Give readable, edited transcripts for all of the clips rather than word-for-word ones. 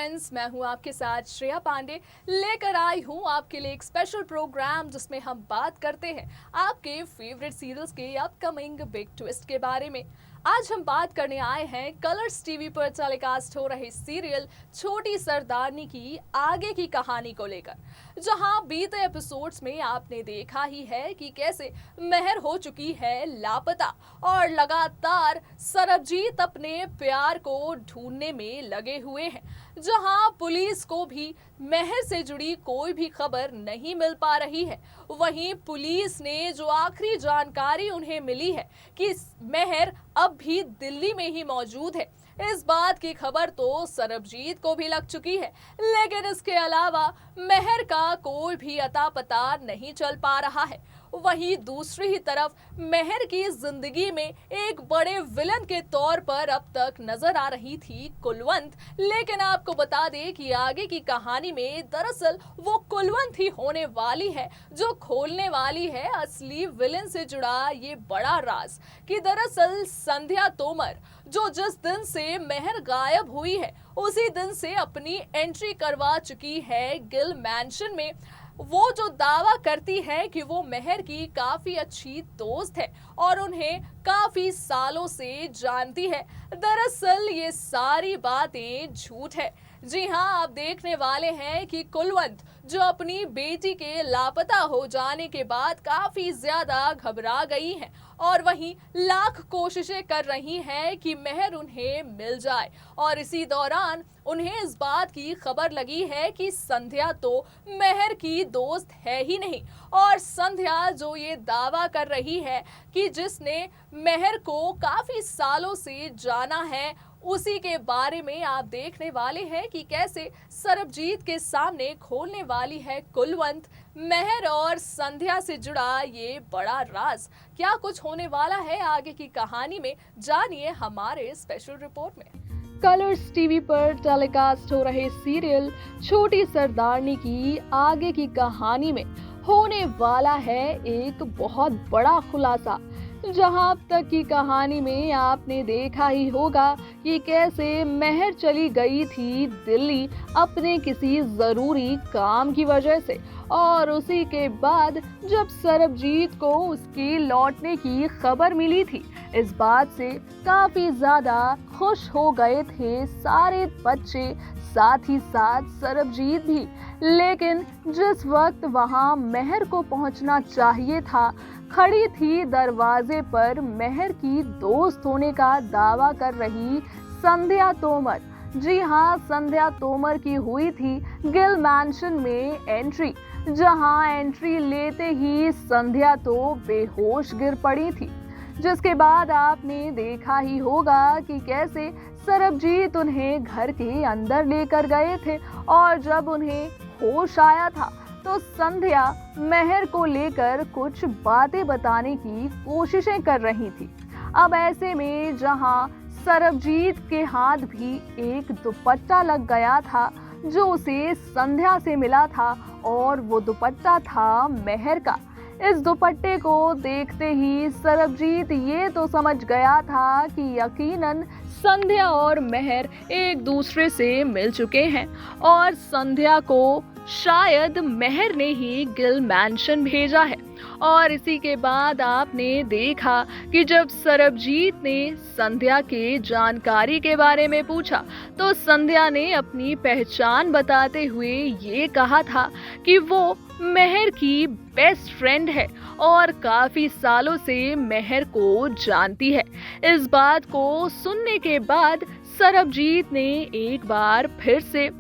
Friends, मैं हूं आपके साथ श्रेया पांडे। लेकर आई हूं आपके लिए एक स्पेशल प्रोग्राम जिसमें हम बात करते हैं आपके फेवरेट सीरियल्स के अपकमिंग बिग ट्विस्ट के बारे में। आज हम बात करने आए हैं कलर्स टीवी पर टेलीकास्ट हो रहे सीरियल छोटी सरदारनी की आगे की कहानी को लेकर, जहां बीते एपिसोड्स में आपने देखा ही है कि कैसे मेहर हो चुकी है लापता और लगातार सरबजीत अपने प्यार को ढूंढने में लगे हुए हैं, जहां पुलिस को भी मेहर से जुड़ी कोई भी खबर नहीं मिल पा रही है। वहीं पुलिस ने जो आखिरी जानकारी उन्हें मिली है कि मेहर अब भी दिल्ली में ही मौजूद है, इस बात की खबर तो सरबजीत को भी लग चुकी है। लेकिन इसके अलावा मेहर का कोई भी अता पता नहीं चल पा रहा है। वहीं दूसरी ही तरफ मेहर की जिंदगी में एक बड़े विलन के तौर पर अब तक नजर आ रही थी कुलवंत। लेकिन आपको बता दें कि आगे की कहानी में दरअसल वो कुलवंत ही होने वाली है जो खोलने वाली है असली विलन से जुड़ा ये बड़ा राज कि दरअसल संध्या तोमर जो जिस दिन से मेहर गायब हुई है उसी दिन से अपनी एंट्री करवा चुकी है गिल मैंशन में। वो जो दावा करती है कि वो मेहर की काफी अच्छी दोस्त है और उन्हें काफी सालों से जानती है, दरअसल ये सारी बातें झूठ है। जी हाँ, आप देखने वाले हैं कि कुलवंत जो अपनी बेटी के लापता हो जाने के बाद काफी ज्यादा घबरा गई हैं और वहीं लाख कोशिशें कर रही हैं कि मेहर उन्हें मिल जाए। और इसी दौरान उन्हें इस बात की खबर लगी है कि संध्या तो मेहर की दोस्त है ही नहीं, और संध्या जो ये दावा कर रही है कि जिसने मेहर को काफी सालों से जाना है, उसी के बारे में आप देखने वाले हैं कि कैसे सरबजीत के सामने खोलने वाली है कुलवंत मेहर और संध्या से जुड़ा ये बड़ा राज। क्या कुछ होने वाला है आगे की कहानी में, जानिए हमारे स्पेशल रिपोर्ट में। कलर्स टीवी पर टेलीकास्ट हो रहे सीरियल छोटी सरदारनी की आगे की कहानी में होने वाला है एक बहुत बड़ा खुलासा, जहां अब तक की कहानी में आपने देखा ही होगा कि कैसे मेहर चली गई थी दिल्ली अपने किसी जरूरी काम की वजह से, और उसी के बाद जब सरबजीत को उसके लौटने की खबर मिली थी, इस बात से काफी ज्यादा खुश हो गए थे सारे बच्चे, साथ ही साथ सरबजीत भी। लेकिन जिस वक्त वहां मेहर को पहुंचना चाहिए था, खड़ी थी दरवाजे पर मेहर की दोस्त होने का दावा कर रही संध्या तोमर। जी हाँ, संध्या तोमर की हुई थी गिल मैंशन में एंट्री, जहां एंट्री लेते ही संध्या तो बेहोश गिर पड़ी थी, जिसके बाद आपने देखा ही होगा कि कैसे सरबजीत उन्हें घर के अंदर लेकर गए थे, और जब उन्हें होश आया था तो संध्या मेहर को लेकर कुछ बातें बताने की कोशिशें कर रही थी। अब ऐसे में जहां सरबजीत के हाथ भी एक दुपट्टा लग गया था जो उसे संध्या से मिला था, और वो दुपट्टा था मेहर का। इस दुपट्टे को देखते ही सरबजीत ये तो समझ गया था कि यकीनन संध्या और मेहर एक दूसरे से मिल चुके हैं, और संध्या को शायद मेहर ने ही गिल मैंशन भेजा है। और इसी के बाद आपने देखा कि जब सरबजीत ने संध्या के जानकारी के बारे में पूछा तो संध्या ने अपनी पहचान बताते हुए ये कहा था कि वो मेहर की बेस्ट फ्रेंड है और काफी सालों से मेहर को जानती है। इस बात को सुनने के बाद सरबजीत ने एक बार फिर से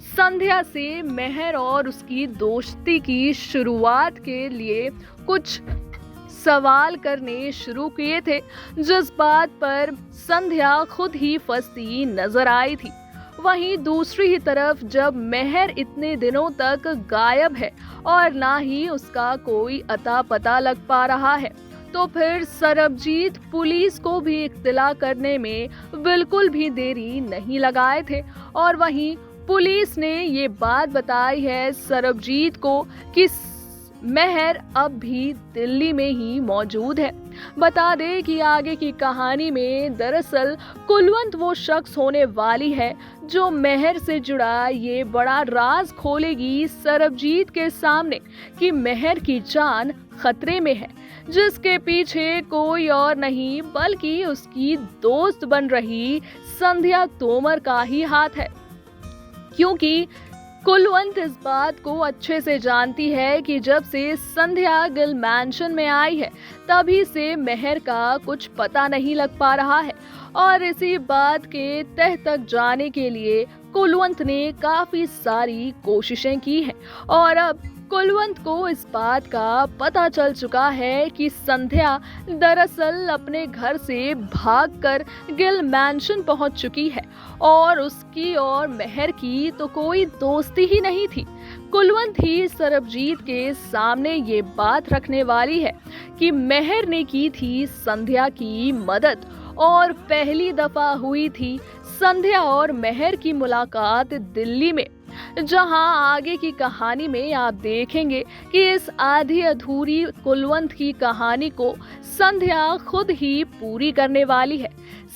संध्या से मेहर और उसकी दोस्ती की शुरुआत के लिए कुछ सवाल करने शुरू किए थे, जिस बात पर संध्या खुद ही फंसती नजर आई थी। वहीं दूसरी ही तरफ जब मेहर इतने दिनों तक गायब है और ना ही उसका कोई अता पता लग पा रहा है, तो फिर सरबजीत पुलिस को भी इत्तला करने में बिल्कुल भी देरी नहीं लगाए थे। और वहीं पुलिस ने ये बात बताई है सरबजीत को कि महर अब भी दिल्ली में ही मौजूद है। बता दें कि आगे की कहानी में दरअसल कुलवंत वो शख्स होने वाली है जो महर से जुड़ा ये बड़ा राज खोलेगी सरबजीत के सामने कि महर की जान खतरे में है, जिसके पीछे कोई और नहीं बल्कि उसकी दोस्त बन रही संध्या तोमर का ही हाथ है। क्योंकि कुलवंत इस बात को अच्छे से जानती है कि जब से संध्या गिल मैंशन में आई है तभी से महर का कुछ पता नहीं लग पा रहा है, और इसी बात के तह तक जाने के लिए कुलवंत ने काफी सारी कोशिशें की हैं। और अब कुलवंत को इस बात का पता चल चुका है कि संध्या दरअसल अपने घर से भागकर गिल मैंशन पहुंच चुकी है और उसकी और महर की तो कोई दोस्ती ही नहीं थी। कुलवंत ही सरबजीत के सामने ये बात रखने वाली है कि महर ने की थी संध्या की मदद, और पहली दफा हुई थी संध्या और महर की मुलाकात दिल्ली में, जहां आगे की कहानी में आप देखेंगे कि इस आधी अधूरी कुलवंत की कहानी को संध्या खुद ही पूरी करने वाली है।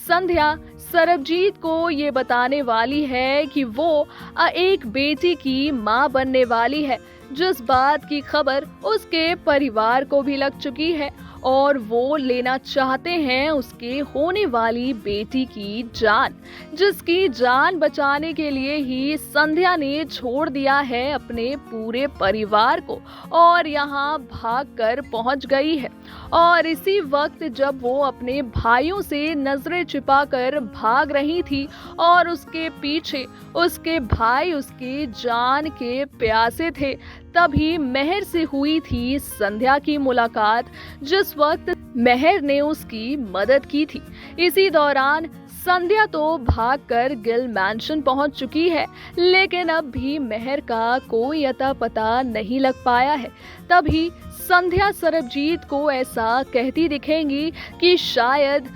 संध्या सरबजीत को ये बताने वाली है कि वो एक बेटी की मां बनने वाली है, जिस बात की खबर उसके परिवार को भी लग चुकी है, और वो लेना चाहते हैं उसके होने वाली बेटी की जान, जिसकी जान बचाने के लिए ही संध्या ने छोड़ दिया है अपने पूरे परिवार को और यहाँ भागकर पहुंच गई है। और इसी वक्त जब वो अपने भाइयों से नजरें छिपाकर भाग रही थी और उसके पीछे उसके भाई उसके जान के प्यासे थे, तभी महर से हुई थी संध्या की मुलाकात, जिस वक्त महर ने उसकी मदद की थी। इसी दौरान संध्या तो भागकर गिल मैंशन पहुंच चुकी है, लेकिन अब भी महर का कोई अता पता नहीं लग पाया है। तभी संध्या सरबजीत को ऐसा कहती दिखेंगी कि शायद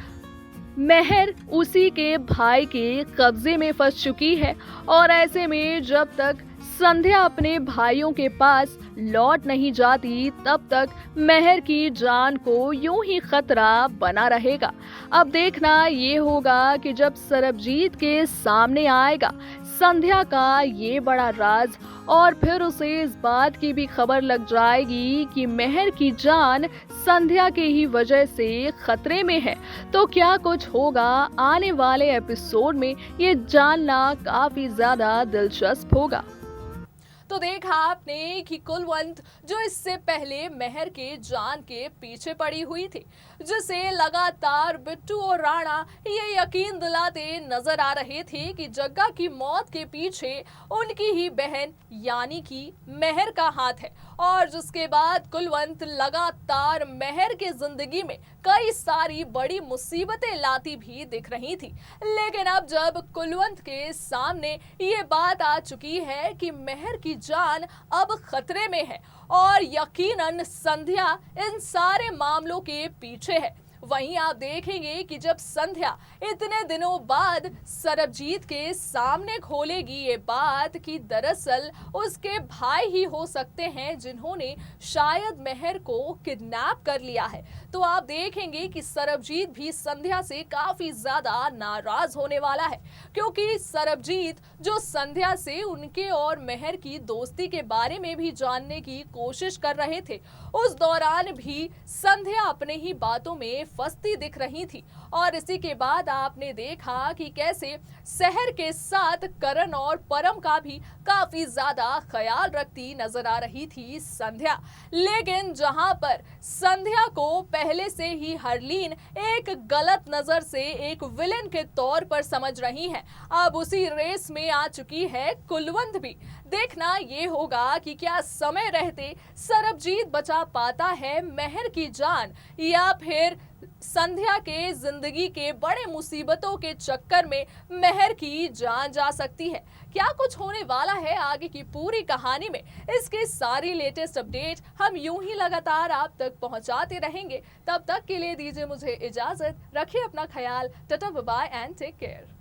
महर उसी के भाई के कब्जे में फंस चुकी है, और ऐसे में जब तक संध्या अपने भाइयों के पास लौट नहीं जाती तब तक महर की जान को यूं ही खतरा बना रहेगा। अब देखना ये होगा कि जब सरबजीत के सामने आएगा संध्या का ये बड़ा राज, और फिर उसे इस बात की भी खबर लग जाएगी कि महर की जान संध्या के ही वजह से खतरे में है, तो क्या कुछ होगा आने वाले एपिसोड में ये जानना काफी ज्यादा दिलचस्प होगा। तो देखा आपने कि कुलवंत जो इससे पहले महर के जान के पीछे पड़ी हुई थी, जिसे लगातार बिट्टू और राणा ये यकीन दिलाते नजर आ रहे थे कि जग्गा की मौत के पीछे उनकी ही बहन यानी कि महर का हाथ है, और जिसके बाद कुलवंत लगातार महर के जिंदगी में कई सारी बड़ी मुसीबतें लाती भी दिख रही थी। लेकिन अब जब कुलवंत के सामने ये बात आ चुकी है कि महर की जान अब खतरे में है और यकीनन संध्या इन सारे मामलों के पीछे है, वहीं आप देखेंगे कि जब संध्या इतने दिनों बाद सरबजीत के सामने खोलेगी ये बात कि दरअसल उसके भाई ही हो सकते हैं जिन्होंने शायद महर को किडनैप कर लिया है, तो आप देखेंगे कि सरबजीत भी संध्या से काफी ज्यादा नाराज होने वाला है, क्योंकि सरबजीत जो संध्या से उनके और महर की दोस्ती के बारे में भी जानने की कोशिश कर रहे थे, उस दौरान भी संध्या अपने ही बातों में फंसती दिख रही थी। और इसी के बाद आपने देखा कि कैसे शहर के साथ करण और परम का भी काफी ज्यादा ख्याल रखती नजर आ रही थी संध्या। लेकिन जहां पर संध्या को पहले से ही हरलीन एक गलत नजर से एक विलेन के तौर पर समझ रही है, अब उसी रेस में आ चुकी है कुलवंत भी। देखना ये होगा कि क्या समय रहते सरबजीत बचा पाता है महर की जान, या फिर संध्या के जिंदगी के बड़े मुसीबतों के चक्कर में महर की जान जा सकती है। क्या कुछ होने वाला है आगे की पूरी कहानी में, इसके सारी लेटेस्ट अपडेट हम यूं ही लगातार आप तक पहुंचाते रहेंगे। तब तक के लिए दीजिए मुझे इजाजत, रखिए अपना ख्याल, ta ta bye bye and take care.